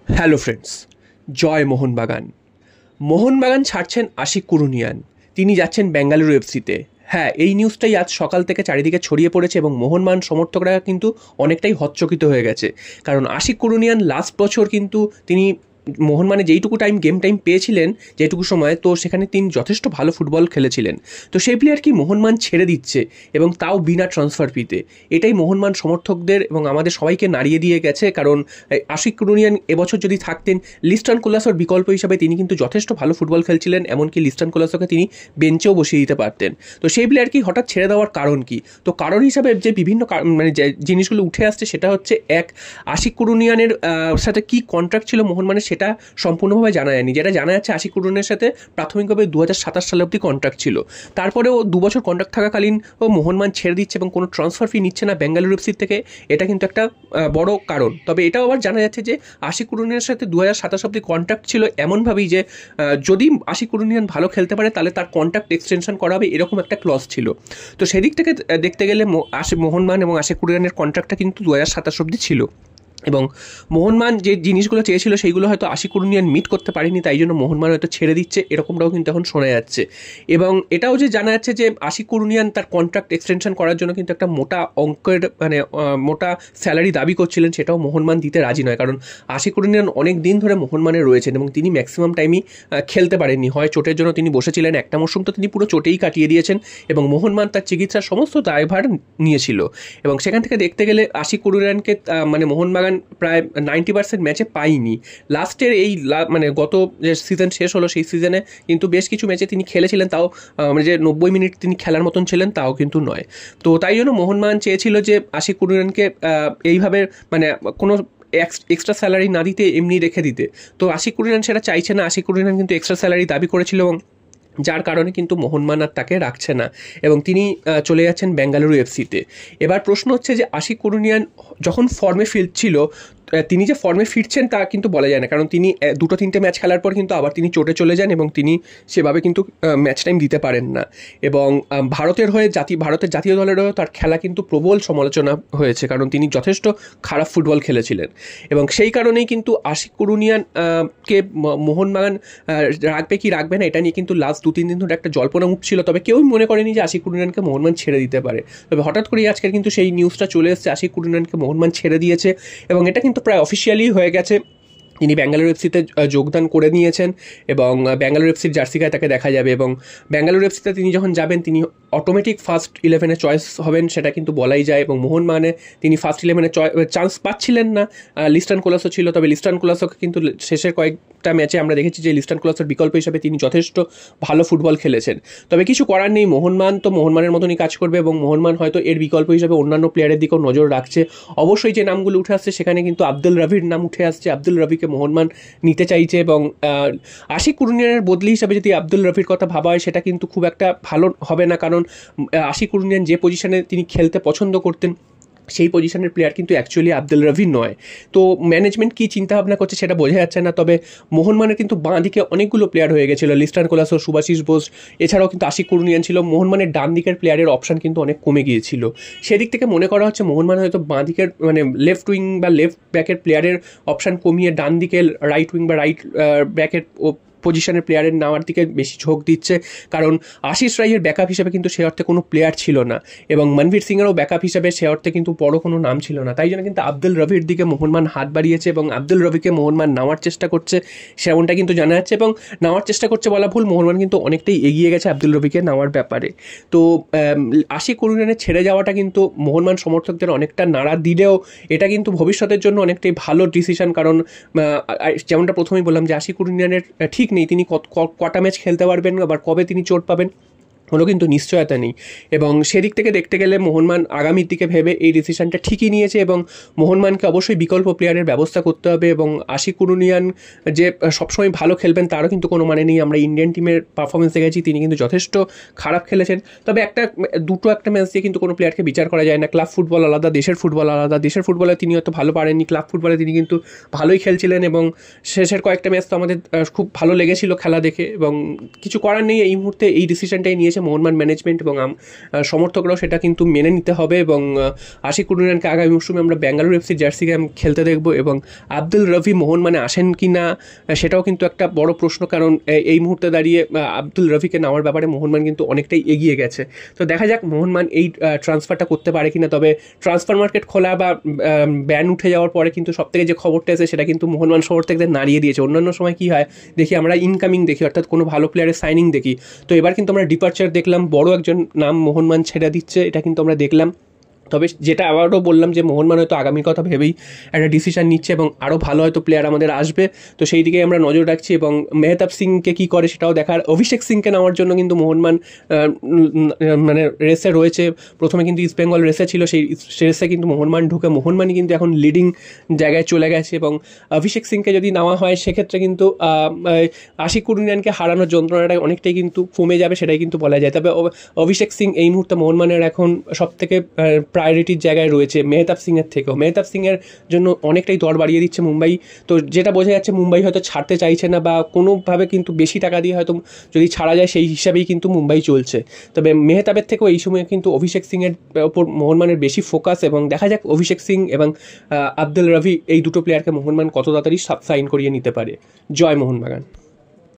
Hello friends, জয় মোহনবাগান। মোহনবাগান ছাড়ছেন আশিক কুরুনিয়ান, তিনি যাচ্ছেন বেঙ্গালুরু এফসিতে। হ্যাঁ, এই নিউজটাই আজ সকাল থেকে চারিদিকে ছড়িয়ে পড়েছে এবং মোহনবাগান সমর্থকরা কিন্তু অনেকটাই হচ্চকিত হয়ে গেছে। কারণ আশিক কুরুনিয়ান লাস্ট বছর কিন্তু তিনি মোহনবাগানে যেইটুকু গেম টাইম পেয়েছিলেন, যেটুকু সময়, তো সেখানে তিনি যথেষ্ট ভালো ফুটবল খেলেছিলেন। তো সেই প্লেয়ার কি মোহনবাগান ছেড়ে দিচ্ছে, এবং তাও বিনা ট্রান্সফার ফিতে। এটাই মোহনবাগান সমর্থকদের এবং আমাদের সবাইকে নাড়িয়ে দিয়ে গেছে। কারণ আশিক কুরুনিয়ান এবছর যদি থাকতেন, লিস্টন কোলাসোর বিকল্প হিসাবে তিনি কিন্তু যথেষ্ট ভালো ফুটবল খেলছিলেন, এমনকি লিস্টন কোলাসোকে তিনি বেঞ্চেও বসিয়ে দিতে পারতেন। তো সেই প্লেয়ার কি হঠাৎ ছেড়ে দেওয়ার কারণ কি? তো কারণ হিসাবে যে বিভিন্ন মানে যে জিনিসগুলো উঠে আসছে সেটা হচ্ছে, এক, আশিক কুরুনিয়ানের সাথে কি কন্ট্রাক্ট ছিল মোহনবাগানের সেটা সম্পূর্ণভাবে জানা যায়নি। যেটা জানা যাচ্ছে, আশিক কুরুনিয়ানের সাথে প্রাথমিকভাবে 2027 সালে অবধি কন্ট্রাক্ট ছিল। তারপরেও 2 বছর কন্ট্রাক্ট থাকাকালীন ও মোহনবাগান ছেড়ে দিচ্ছে এবং কোনো ট্রান্সফার ফি নিচ্ছে না বেঙ্গালুরু এফসি থেকে। এটা কিন্তু একটা বড় কারণ। তবে এটাও আবার জানা যাচ্ছে যে আশিক কুরুনিয়ানের সাথে 2027 অবধি কন্ট্রাক্ট ছিল এমনভাবেই যে যদি আশিক কুরুনিয়ান ভালো খেলতে পারে তাহলে তার কন্ট্রাক্ট এক্সটেনশন করা হবে, এরকম একটা ক্লজ ছিল। তো সেদিক থেকে দেখতে গেলে মোহনবাগান এবং আশিক কুরুনিয়ানের কন্ট্রাক্টটা কিন্তু 2027 অবধি ছিল। এবং মোহনবাগান যে জিনিসগুলো চেয়েছিল সেইগুলো হয়তো আশিক কুরুনিয়ান মিট করতে পারেনি, তাই জন্য মোহনবাগান হয়তো ছেড়ে দিচ্ছে, এরকমটাও কিন্তু এখন শোনা যাচ্ছে। এবং এটাও যে জানা যাচ্ছে যে আশিক কুরুনিয়ান তার কন্ট্রাক্ট এক্সটেনশন করার জন্য কিন্তু একটা মোটা অঙ্কের মানে মোটা স্যালারি দাবি করছিলেন, সেটাও মোহনবাগান দিতে রাজি নয়। কারণ আশিক কুরুনিয়ান অনেক দিন ধরে মোহনবাগানে রয়েছেন এবং তিনি ম্যাক্সিমাম টাইমই খেলতে পারেননি। হয় চোটের জন্য তিনি বসেছিলেন, একটা মরশুম তো তিনি পুরো চোটেই কাটিয়ে দিয়েছেন, এবং মোহনবাগান তার চিকিৎসার সমস্ত দায়ভার নিয়েছিল। এবং সেখান থেকে দেখতে গেলে আশিক কুরুনিয়ানকে মানে মোহনবাগান প্রায় 90% ম্যাচে পাইনি। লাস্টের এই মানে গত যে সিজন শেষ হলো সেই সিজনে কিন্তু বেশ কিছু ম্যাচে তিনি খেলেছিলেন, তাও মানে যে 90 মিনিট তিনি খেলার মতন ছিলেন তাও কিন্তু নয়। তো তাই জন্য মোহনবাগান চেয়েছিল যে আশিক কুরুনিয়ানকে এইভাবে মানে কোনো এক্সট্রা স্যালারি না দিতে এমনি রেখে দিতে। তো আশিক কুরুনিয়ান সেটা চাইছে না। আশিক কুরুনিয়ান কিন্তু এক্সট্রা স্যালারি দাবি করেছিল, এবং যার কারণে কিন্তু মোহনবাগান আর তাকে রাখছে না এবং তিনি চলে যাচ্ছেন বেঙ্গালুরু এফসিতে। এবার প্রশ্ন হচ্ছে যে আশিক কুরুনিয়ান যখন ফর্মে ফিরছিল, তিনি যে ফর্মে ফিরছেন তা কিন্তু বলা যায় না। কারণ তিনি 2-3টে ম্যাচ খেলার পর কিন্তু আবার তিনি চোটে চলে যান এবং তিনি সেভাবে কিন্তু ম্যাচ টাইম দিতে পারেন না। এবং ভারতের জাতীয় দলের হয়েও তার খেলা কিন্তু প্রবল সমালোচনা হয়েছে, কারণ তিনি যথেষ্ট খারাপ ফুটবল খেলেছিলেন। এবং সেই কারণেই কিন্তু আশিক কুরুনিয়ান কে মোহনবাগান রাখবে কি রাখবে না এটা নিয়ে কিন্তু লাস্ট 2-3 দিন ধরে একটা জল্পনা উঠছিল। তবে কেউই মনে করেনি যে আশিক কুরুনিয়ানকে মোহনবাগান ছেড়ে দিতে পারে। তবে হঠাৎ করেই আজকের কিন্তু সেই নিউজটা চলে এসেছে, আশিক কুরুনিয়ানকে মোহনবাগান ছেড়ে দিয়েছে, এবং এটা কিন্তু প্রায় অফিসিয়ালি হয়ে গেছে। তিনি বেঙ্গালুরু এফসিতে যোগদান করে নিয়েছেন এবং বেঙ্গালুরু এফসির জার্সি গায়ে তাকে দেখা যাবে। এবং বেঙ্গালুরু এফসিতে তিনি যখন যাবেন তিনি অটোমেটিক ফার্স্ট 11-এ চয়েস হবেন, সেটা কিন্তু বলাই যায়। এবং মোহনবাগানে তিনি ফার্স্ট 11-এ চান্স পাচ্ছিলেন না। লিস্টন কোলাসো ছিল, তবে লিস্টন কোলাসোকে কিন্তু শেষের কয়েকটা ম্যাচে আমরা দেখেছি যে লিস্টন কোলাসোর বিকল্প হিসাবে তিনি যথেষ্ট ভালো ফুটবল খেলেছেন। তবে কিছু করার নেই, মোহনবাগান তো মোহনবাগানের মতনই কাজ করবে এবং মোহনবাগান হয়তো এর বিকল্প হিসাবে অন্যান্য প্লেয়ারের দিকেও নজর রাখছে। অবশ্যই যে নামগুলো উঠে আসছে সেখানে কিন্তু আব্দুল রবির নাম উঠে আসছে। আব্দুল রবিকে মোহনবাগান নিতে চাইছে, এবং আশিক কুরুনিয়ানের বদলি হিসাবে যদি আব্দুল রবির কথা ভাবা হয় সেটা কিন্তু খুব একটা ভালো হবে না। কারণ আশিক কুরুনিয়ান যে পজিশনে তিনি খেলতে পছন্দ করতেন সেই পজিশনের প্লেয়ার কিন্তু অ্যাকচুয়ালি আব্দুল রবি নয়। তো ম্যানেজমেন্ট কী চিন্তাভাবনা করছে সেটা বোঝা যাচ্ছে না। তবে মোহনবাগানের কিন্তু বাঁ দিকে অনেকগুলো প্লেয়ার হয়ে গেছিলো, লিস্টন কোলাসো, সুভাশিস বোস, এছাড়াও কিন্তু আশিক কুরুনিয়ান ছিল। মোহনবাগানের ডান দিকের প্লেয়ারের অপশান কিন্তু অনেক কমে গিয়েছিল। সেদিক থেকে মনে করা হচ্ছে মোহনবাগান হয়তো বাঁ দিকের মানে লেফট উইং বা লেফট ব্যাকের প্লেয়ারের অপশান কমিয়ে ডান দিকের রাইট উইং বা রাইট ব্যাকের পজিশনের প্লেয়ারের নেওয়ার দিকে বেশি ঝোঁক দিচ্ছে। কারণ আশিস রাইয়ের ব্যাকআপ হিসেবে কিন্তু সে অর্থে কোনো প্লেয়ার ছিল না, এবং মনভীর সিংয়েরও ব্যাকআপ হিসেবে সে অর্থে কিন্তু বড় কোনো নাম ছিল না। তাই জন্য কিন্তু আব্দুল রবির দিকে মোহনবাগান হাত বাড়িয়েছে এবং আব্দুল রবিকে মোহনবাগান নেওয়ার চেষ্টা করছে, সেমনটা কিন্তু জানা যাচ্ছে। এবং নেওয়ার চেষ্টা করছে বলা ভুল, মোহনবাগান কিন্তু অনেকটাই এগিয়ে গেছে আব্দুল রবিকে নেওয়ার ব্যাপারে। তো আশিক কুরুনিয়ানের ছেড়ে যাওয়াটা কিন্তু মোহনবাগান সমর্থকদের অনেকটা নাড়া দিলেও এটা কিন্তু ভবিষ্যতের জন্য অনেকটাই ভালো ডিসিশন। কারণ যেমনটা প্রথমেই বললাম যে আশিক কুরুনিয়ানের ঠিক নেই তিনি কটা ম্যাচ খেলতে পারবেন, আবার কবে তিনি চোট পাবেন কোনো কিন্তু নিশ্চয়তা নেই। এবং সেদিক থেকে দেখতে গেলে মোহনবাগান আগামীর দিকে ভেবে এই ডিসিশনটা ঠিকই নিয়েছে, এবং মোহনবাগানকে অবশ্যই বিকল্প প্লেয়ারের ব্যবস্থা করতে হবে। এবং আশিক কুরুনিয়ান যে সবসময় ভালো খেলবেন তারও কিন্তু কোনো মানে নেই। আমরা ইন্ডিয়ান টিমের পারফরমেন্স দেখেছি, তিনি কিন্তু যথেষ্ট খারাপ খেলেছেন। তবে একটা ম্যাচ দিয়ে কিন্তু কোনো প্লেয়ারকে বিচার করা যায় না। ক্লাব ফুটবল আলাদা, দেশের ফুটবল আলাদা। দেশের ফুটবলে তিনি হয়তো ভালো পারেননি, ক্লাব ফুটবলে তিনি কিন্তু ভালোই খেলছিলেন, এবং শেষের কয়েকটা ম্যাচ তো আমাদের খুব ভালো লেগেছিল খেলা দেখে। এবং কিছু করার নেই, এই মুহূর্তে এই ডিসিশনটাই নিয়েছে মোহনবাগান ম্যানেজমেন্ট এবং সমর্থকরাও সেটা কিন্তু মেনে নিতে হবে। এবং আশিক কুরুনিয়ানকে আগামী মৌসুমে আমরা ব্যাঙ্গালোর এফসি জার্সি গায়ে খেলতে দেখব। এবং আব্দুল রফি মোহনবাগানে আসেন কি না সেটাও কিন্তু একটা বড় প্রশ্ন, কারণ এই মুহূর্তে দাঁড়িয়ে আব্দুল রফিকে নেওয়ার ব্যাপারে মোহনবাগান কিন্তু অনেকটাই এগিয়ে গেছে। তো দেখা যাক মোহনবাগান এই ট্রান্সফারটা করতে পারে কিনা। তবে ট্রান্সফার মার্কেট খোলা বা ব্যান উঠে যাওয়ার পরে কিন্তু সবথেকে যে খবরটা আছে সেটা কিন্তু মোহনবাগান সমর্থকদের নাড়িয়ে দিয়েছে। অন্যান্য সময় কি হয় দেখি আমরা ইনকামিং দেখি, অর্থাৎ কোনো ভালো প্লেয়ারের সাইনিং দেখি, তো এবার কিন্তু আমরা ডিপার্চার দেখলাম, বড় একজন নাম মোহনবাগান ছেড়ে দিচ্ছে, এটা কিন্তু আমরা দেখলাম। তবে যেটা আবারও বললাম যে মোহনবাগান হয়তো আগামীর কথা ভেবেই একটা ডিসিশন নিচ্ছে এবং আরও ভালো হয়তো প্লেয়ার আমাদের আসবে, তো সেই দিকে আমরা নজর রাখছি। এবং মেহতাব সিংকে কী করে সেটাও দেখার। অভিষেক সিংকে নেওয়ার জন্য কিন্তু মোহনবাগান মানে রেসে রয়েছে। প্রথমে কিন্তু ইস্ট বেঙ্গল রেসে ছিল, সেই রেসে কিন্তু মোহনবাগান ঢুকে মোহনবাগানই কিন্তু এখন লিডিং জায়গায় চলে গেছে। এবং অভিষেক সিংকে যদি নেওয়া হয় সেক্ষেত্রে কিন্তু আশিক কুরুনিয়ানকে হারানোর যন্ত্রণাটা অনেকটাই কিন্তু কমে যাবে, সেটাই কিন্তু বলা যায়। তবে অভিষেক সিং এই মুহূর্তে মোহনবাগানের এখন সবথেকে প্রায়োরিটির জায়গায় রয়েছে মেহতাব সিংয়ের থেকেও। মেহতাব সিংয়ের জন্য অনেকটাই দর বাড়িয়ে দিচ্ছে মুম্বাই, তো যেটা বোঝা যাচ্ছে মুম্বাই হয়তো ছাড়তে চাইছে না, বা কোনোভাবে কিন্তু বেশি টাকা দিয়ে হয়তো যদি ছাড়া যায় সেই হিসাবেই কিন্তু মুম্বাই চলছে। তবে মেহতাবের থেকেও এই সময় কিন্তু অভিষেক সিংয়ের ওপর মোহনবাগানের বেশি ফোকাস, এবং দেখা যাক অভিষেক সিং এবং আব্দুল রফি এই দুটো প্লেয়ারকে মোহনবাগান কত তাড়াতাড়ি সাইন করিয়ে নিতে পারে। জয় মোহনবাগান।